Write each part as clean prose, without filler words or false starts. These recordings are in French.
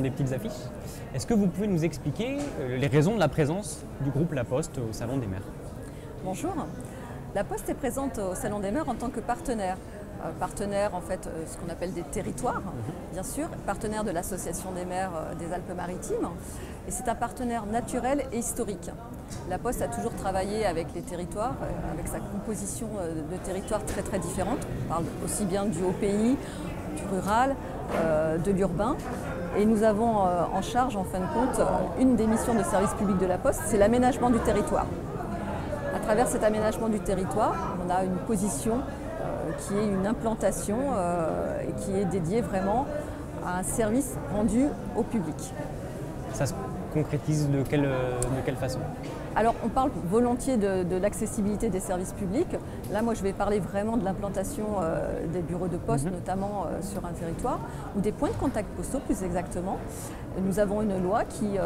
des petites affiches. Est-ce que vous pouvez nous expliquer les raisons de la présence du groupe La Poste au Salon des maires? Bonjour. La Poste est présente au Salon des maires en tant que partenaire. Partenaire, en fait, ce qu'on appelle des territoires, bien sûr, partenaire de l'Association des maires des Alpes-Maritimes. Et c'est un partenaire naturel et historique. La Poste a toujours travaillé avec les territoires, avec sa composition de territoires très très différente. On parle aussi bien du haut pays, du rural, de l'urbain. Et nous avons en charge, en fin de compte, une des missions de service public de La Poste, c'est l'aménagement du territoire. À travers cet aménagement du territoire, on a une position qui est une implantation et qui est dédiée vraiment à un service rendu au public. Ça se concrétise de quelle façon? Alors on parle volontiers de l'accessibilité des services publics. Là moi je vais parler vraiment de l'implantation des bureaux de poste, notamment sur un territoire, ou des points de contact postaux plus exactement. Nous avons une loi qui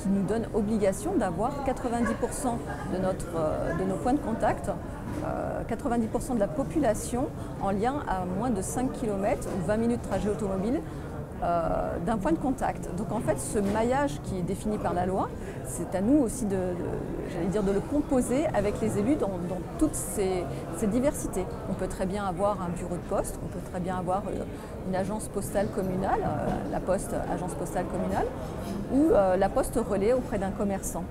nous donne obligation d'avoir 90% de nos points de contact, 90% de la population en lien à moins de 5 km ou 20 minutes de trajet automobile d'un point de contact. Donc en fait ce maillage qui est défini par la loi, c'est à nous aussi de le composer avec les élus dans toutes ces diversités. On peut très bien avoir un bureau de poste, on peut très bien avoir une agence postale communale, la Poste, agence postale communale, ou la Poste relais auprès d'un commerçant.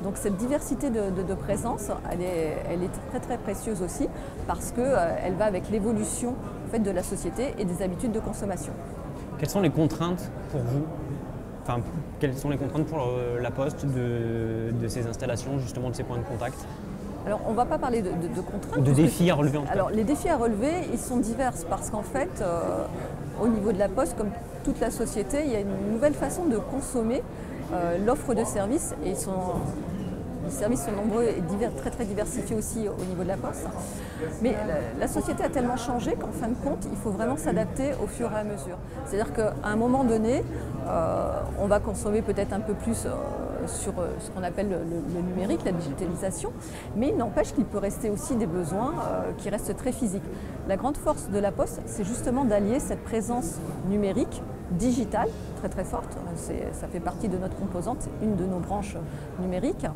Donc cette diversité de présence, elle est très très précieuse aussi parce qu'elle va avec l'évolution en fait, de la société et des habitudes de consommation. Quelles sont les contraintes pour vous? Enfin, quelles sont les contraintes pour La Poste de ces installations, justement de ces points de contact? Alors on ne va pas parler de contraintes. De défis à relever en tout cas. Alors les défis à relever, ils sont divers parce qu'en fait, au niveau de La Poste, comme toute la société, il y a une nouvelle façon de consommer l'offre de services et les services sont nombreux et très très diversifiés aussi au niveau de La Poste. Mais la société a tellement changé qu'en fin de compte, il faut vraiment s'adapter au fur et à mesure. C'est-à-dire qu'à un moment donné, on va consommer peut-être un peu plus sur ce qu'on appelle le numérique, la digitalisation, mais il n'empêche qu'il peut rester aussi des besoins qui restent très physiques. La grande force de La Poste, c'est justement d'allier cette présence numérique, digitale, très très forte, ça fait partie de notre composante, c'est une de nos branches numériques,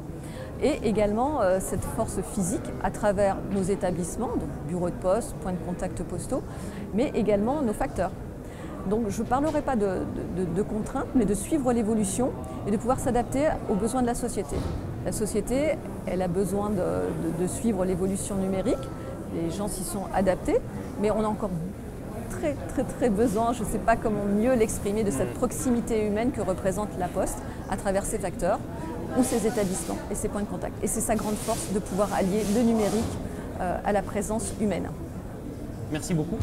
et également cette force physique à travers nos établissements, donc bureaux de poste, points de contact postaux, mais également nos facteurs. Donc je ne parlerai pas de contraintes, mais de suivre l'évolution et de pouvoir s'adapter aux besoins de la société. La société, elle a besoin de suivre l'évolution numérique, les gens s'y sont adaptés, mais on a encore très très très besoin, je ne sais pas comment mieux l'exprimer, de cette proximité humaine que représente La Poste à travers ses facteurs ou ses établissements et ses points de contact. Et c'est sa grande force de pouvoir allier le numérique à la présence humaine. Merci beaucoup.